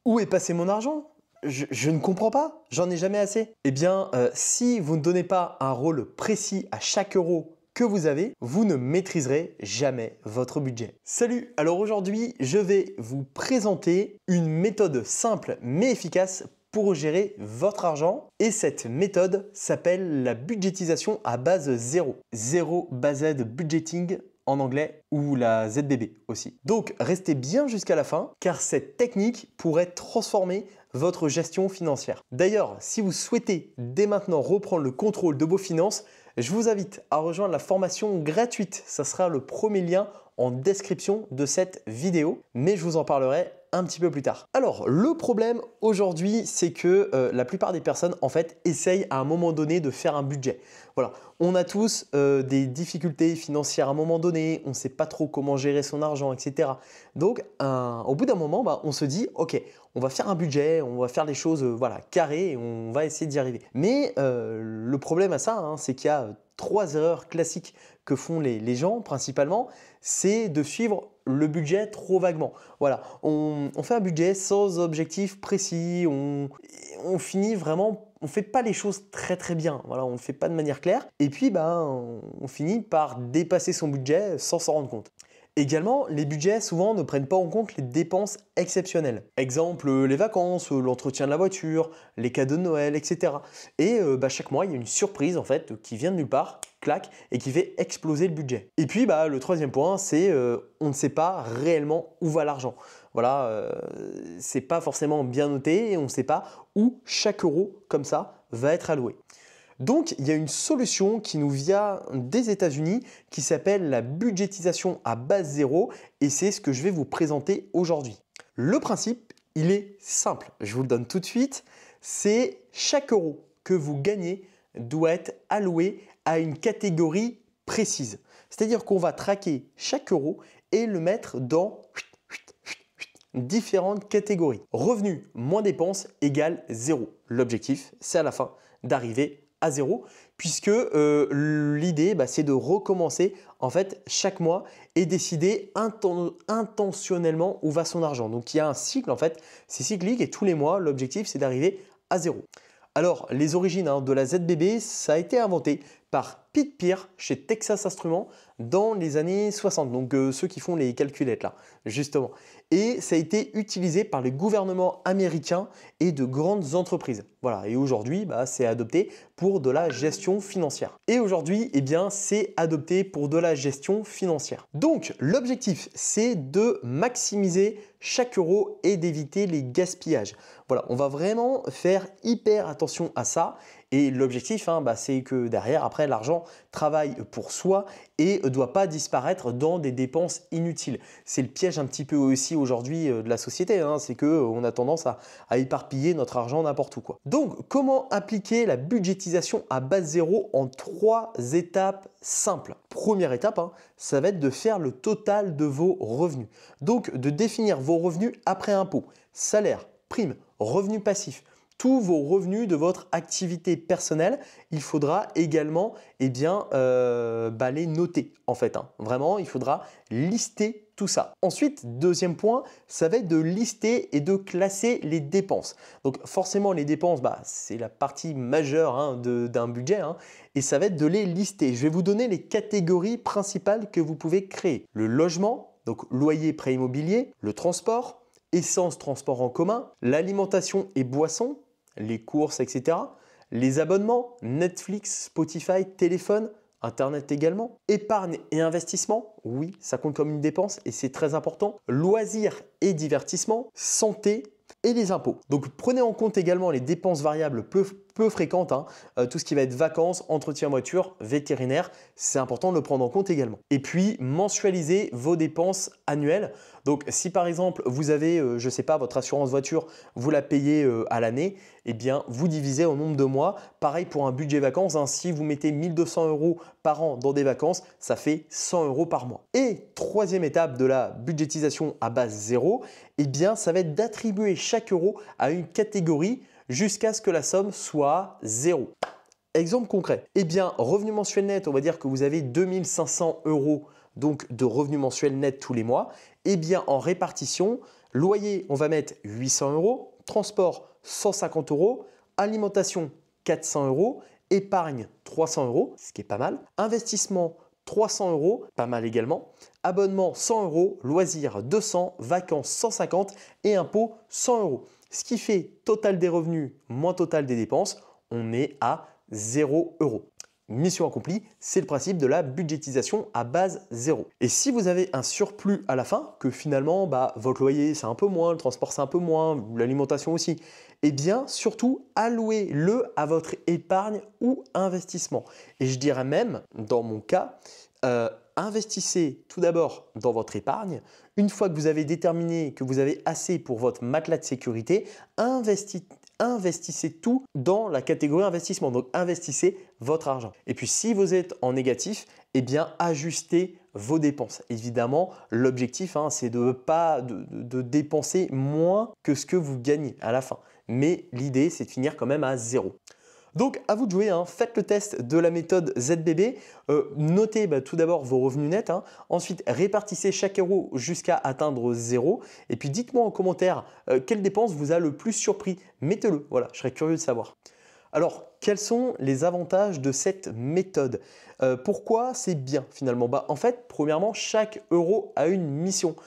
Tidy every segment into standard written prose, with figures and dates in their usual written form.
Où est passé mon argent? Je ne comprends pas, j'en ai jamais assez. Eh bien, si vous ne donnez pas un rôle précis à chaque euro que vous avez, vous ne maîtriserez jamais votre budget. Salut, alors aujourd'hui, je vais vous présenter une méthode simple mais efficace pour gérer votre argent. Et cette méthode s'appelle la budgétisation à base zéro. Zero Based Budgeting en anglais, ou la ZBB aussi. Donc restez bien jusqu'à la fin car cette technique pourrait transformer votre gestion financière. D'ailleurs, si vous souhaitez dès maintenant reprendre le contrôle de vos finances, je vous invite à rejoindre la formation gratuite. Ça sera le premier lien en description de cette vidéo, mais je vous en parlerai un petit peu plus tard. Alors, le problème aujourd'hui, c'est que la plupart des personnes, en fait, essayent à un moment donné de faire un budget. Voilà, on a tous des difficultés financières à un moment donné, on ne sait pas trop comment gérer son argent, etc. Donc, au bout d'un moment, on se dit, ok, on va faire un budget, on va faire les choses voilà, carrées et on va essayer d'y arriver. Mais le problème à ça, c'est qu'il y a 3 erreurs classiques que font les gens principalement, c'est de suivre le budget trop vaguement. Voilà, on fait un budget sans objectif précis, on finit vraiment, on fait pas les choses très bien, voilà, on le fait pas de manière claire et puis on finit par dépasser son budget sans s'en rendre compte. Également, les budgets souvent ne prennent pas en compte les dépenses exceptionnelles. Exemple, les vacances, l'entretien de la voiture, les cadeaux de Noël, etc. Et chaque mois, il y a une surprise en fait qui vient de nulle part, clac, et qui fait exploser le budget. Et puis le troisième point, c'est on ne sait pas réellement où va l'argent. Voilà, c'est pas forcément bien noté et on ne sait pas où chaque euro comme ça va être alloué. Donc, il y a une solution qui nous vient des États-Unis qui s'appelle la budgétisation à base zéro et c'est ce que je vais vous présenter aujourd'hui. Le principe, il est simple. Je vous le donne tout de suite. C'est chaque euro que vous gagnez doit être alloué à une catégorie précise. C'est-à-dire qu'on va traquer chaque euro et le mettre dans différentes catégories. Revenus moins dépenses égale 0. L'objectif, c'est à la fin d'arriver à 0 puisque l'idée c'est de recommencer en fait chaque mois et décider intentionnellement où va son argent. Donc il y a un cycle en fait, c'est cyclique et tous les mois l'objectif c'est d'arriver à 0. Alors les origines de la ZBB, ça a été inventé par Pete Peer chez Texas Instruments dans les années 60, donc ceux qui font les calculettes là, justement. Et ça a été utilisé par les gouvernements américains et de grandes entreprises. Voilà, et aujourd'hui, c'est adopté pour de la gestion financière. Et aujourd'hui, c'est adopté pour de la gestion financière. Donc, l'objectif, c'est de maximiser chaque euro et d'éviter les gaspillages. Voilà, on va vraiment faire hyper attention à ça. Et l'objectif, c'est que derrière, après, l'argent travaille pour soi et ne doit pas disparaître dans des dépenses inutiles. C'est le piège un petit peu aussi aujourd'hui de la société, c'est qu'on a tendance à éparpiller notre argent n'importe où, quoi. Donc, comment appliquer la budgétisation à base zéro en 3 étapes simples? Première étape, ça va être de faire le total de vos revenus. Donc, de définir vos revenus après impôt, salaire, prime, revenus passifs. Tous vos revenus de votre activité personnelle, il faudra également les noter en fait. Vraiment, il faudra lister tout ça. Ensuite, deuxième point, ça va être de lister et de classer les dépenses. Donc forcément, les dépenses, c'est la partie majeure d'un budget et ça va être de les lister. Je vais vous donner les catégories principales que vous pouvez créer. Le logement, donc loyer, prêt immobilier, le transport, essence, transport en commun, l'alimentation et boissons, les courses, etc. Les abonnements, Netflix, Spotify, téléphone, Internet également. Épargne et investissement, oui, ça compte comme une dépense et c'est très important. Loisirs et divertissement, santé et les impôts. Donc prenez en compte également les dépenses variables peu fréquentes, tout ce qui va être vacances, entretien voiture, vétérinaire, c'est important de le prendre en compte également. Et puis mensualisez vos dépenses annuelles. Donc si par exemple vous avez, je sais pas, votre assurance voiture, vous la payez à l'année, vous divisez au nombre de mois. Pareil pour un budget vacances, si vous mettez 1200 € par an dans des vacances, ça fait 100 € par mois. Et troisième étape de la budgétisation à base zéro, ça va être d'attribuer chaque euro à une catégorie jusqu'à ce que la somme soit 0. Exemple concret, revenu mensuel net, on va dire que vous avez 2500 € donc de revenus mensuels net tous les mois. En répartition, Loyer, on va mettre 800 euros. Transport, 150 euros. Alimentation, 400 euros. Épargne, 300 euros, ce qui est pas mal. Investissement, 300 euros, pas mal également. Abonnement, 100 euros. Loisirs, 200. Vacances, 150. Et impôts, 100 euros. Ce qui fait total des revenus moins total des dépenses, on est à 0 euros. Mission accomplie, c'est le principe de la budgétisation à base 0. Et si vous avez un surplus à la fin, que finalement votre loyer c'est un peu moins, le transport c'est un peu moins, l'alimentation aussi, eh bien surtout allouez-le à votre épargne ou investissement. Et je dirais même, dans mon cas, investissez tout d'abord dans votre épargne. Une fois que vous avez déterminé que vous avez assez pour votre matelas de sécurité, investissez tout dans la catégorie investissement. Donc, investissez votre argent. Et puis, si vous êtes en négatif, eh bien, ajustez vos dépenses. Évidemment, l'objectif, c'est de dépenser moins que ce que vous gagnez à la fin. Mais l'idée, c'est de finir quand même à 0. Donc, à vous de jouer, faites le test de la méthode ZBB. Notez tout d'abord vos revenus nets. Ensuite, répartissez chaque euro jusqu'à atteindre 0. Et puis, dites-moi en commentaire quelle dépense vous a le plus surpris. Mettez-le, voilà, je serais curieux de savoir. Alors, quels sont les avantages de cette méthode? Pourquoi c'est bien finalement? En fait, premièrement, chaque euro a une mission.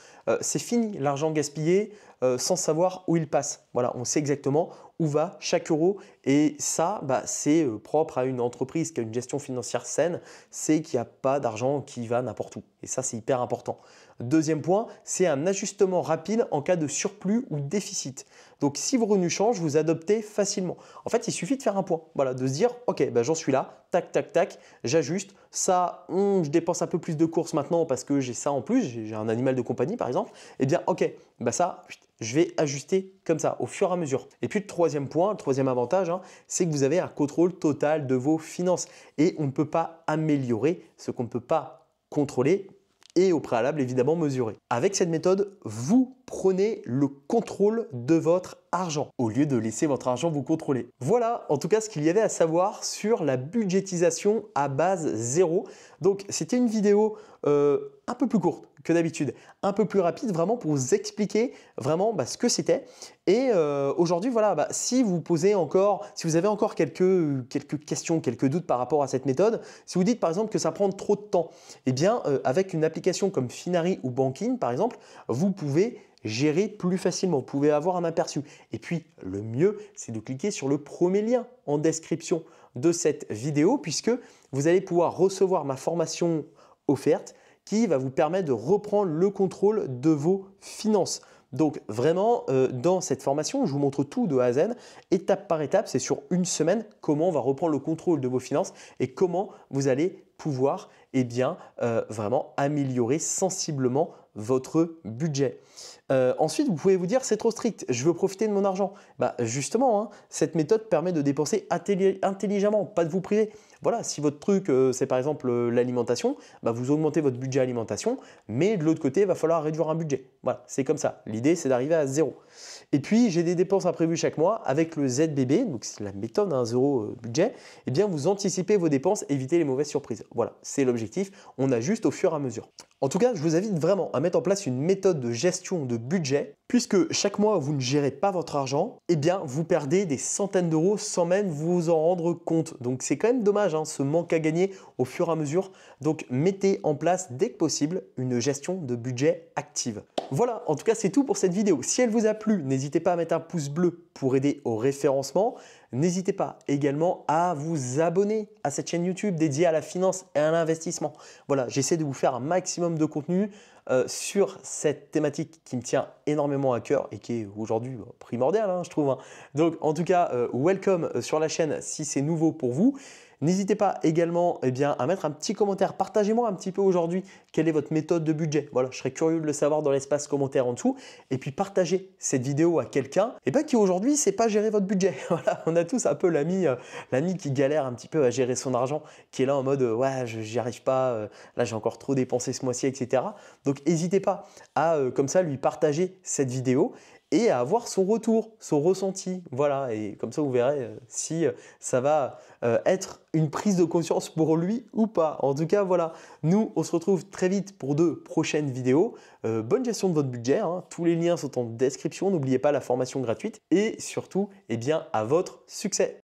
C'est fini l'argent gaspillé sans savoir où il passe. Voilà, on sait exactement où va chaque euro et ça, c'est propre à une entreprise qui a une gestion financière saine, c'est qu'il n'y a pas d'argent qui va n'importe où et ça, c'est hyper important. Deuxième point, c'est un ajustement rapide en cas de surplus ou déficit. Donc, si vos revenus changent, vous adoptez facilement. En fait, il suffit de faire un point, voilà, de se dire, ok, j'en suis là, tac, tac, tac, j'ajuste. Ça, je dépense un peu plus de courses maintenant parce que j'ai ça en plus, j'ai un animal de compagnie par exemple. Eh bien, ok, ça, je vais ajuster comme ça au fur et à mesure. Et puis, le troisième point, le troisième avantage, c'est que vous avez un contrôle total de vos finances et on ne peut pas améliorer ce qu'on ne peut pas contrôler et au préalable évidemment mesurer. Avec cette méthode, vous prenez le contrôle de votre argent au lieu de laisser votre argent vous contrôler. Voilà en tout cas ce qu'il y avait à savoir sur la budgétisation à base 0. Donc c'était une vidéo un peu plus courte que d'habitude, un peu plus rapide vraiment pour vous expliquer vraiment ce que c'était. Et aujourd'hui voilà, si vous avez encore quelques questions, quelques doutes par rapport à cette méthode, si vous dites par exemple que ça prend trop de temps, eh bien avec une application comme Finari ou Banking par exemple, vous pouvez gérer plus facilement, vous pouvez avoir un aperçu. Et puis le mieux, c'est de cliquer sur le premier lien en description de cette vidéo puisque vous allez pouvoir recevoir ma formation offerte qui va vous permettre de reprendre le contrôle de vos finances. Donc vraiment, dans cette formation, je vous montre tout de A à Z, étape par étape, c'est sur une semaine, comment on va reprendre le contrôle de vos finances et comment vous allez pouvoir vraiment améliorer sensiblement votre budget. Ensuite, vous pouvez vous dire c'est trop strict, je veux profiter de mon argent. Justement, cette méthode permet de dépenser intelligemment, pas de vous priver. Voilà, si votre truc c'est par exemple l'alimentation, vous augmentez votre budget alimentation, mais de l'autre côté, il va falloir réduire un budget. Voilà, c'est comme ça. L'idée, c'est d'arriver à 0. Et puis, j'ai des dépenses imprévues chaque mois avec le ZBB, donc c'est la méthode 0 budget. Eh bien, vous anticipez vos dépenses, évitez les mauvaises surprises. Voilà, c'est l'objectif. On ajuste au fur et à mesure. En tout cas, je vous invite vraiment à mettre en place une méthode de gestion de budget puisque chaque mois, vous ne gérez pas votre argent, eh bien, vous perdez des centaines d'euros sans même vous en rendre compte. Donc, c'est quand même dommage, ce manque à gagner au fur et à mesure. Donc, mettez en place dès que possible une gestion de budget active. Voilà, en tout cas, c'est tout pour cette vidéo. Si elle vous a plu, n'hésitez pas à mettre un pouce bleu pour aider au référencement. N'hésitez pas également à vous abonner à cette chaîne YouTube dédiée à la finance et à l'investissement. Voilà, j'essaie de vous faire un maximum de contenu sur cette thématique qui me tient énormément à cœur et qui est aujourd'hui primordiale, je trouve. Donc, en tout cas, welcome sur la chaîne si c'est nouveau pour vous. N'hésitez pas également à mettre un petit commentaire. Partagez-moi un petit peu aujourd'hui quelle est votre méthode de budget. Voilà, je serais curieux de le savoir dans l'espace commentaire en dessous. Et puis partagez cette vidéo à quelqu'un qui aujourd'hui ne sait pas gérer votre budget. Voilà, on a tous un peu l'ami qui galère un petit peu à gérer son argent, qui est là en mode ouais, j'y arrive pas, là j'ai encore trop dépensé ce mois-ci, etc. Donc n'hésitez pas à comme ça lui partager cette vidéo. et à avoir son retour, son ressenti. Voilà, et comme ça vous verrez si ça va être une prise de conscience pour lui ou pas. En tout cas, voilà, nous on se retrouve très vite pour de prochaines vidéos. Bonne gestion de votre budget, hein. Tous les liens sont en description, n'oubliez pas la formation gratuite et surtout, eh bien, à votre succès.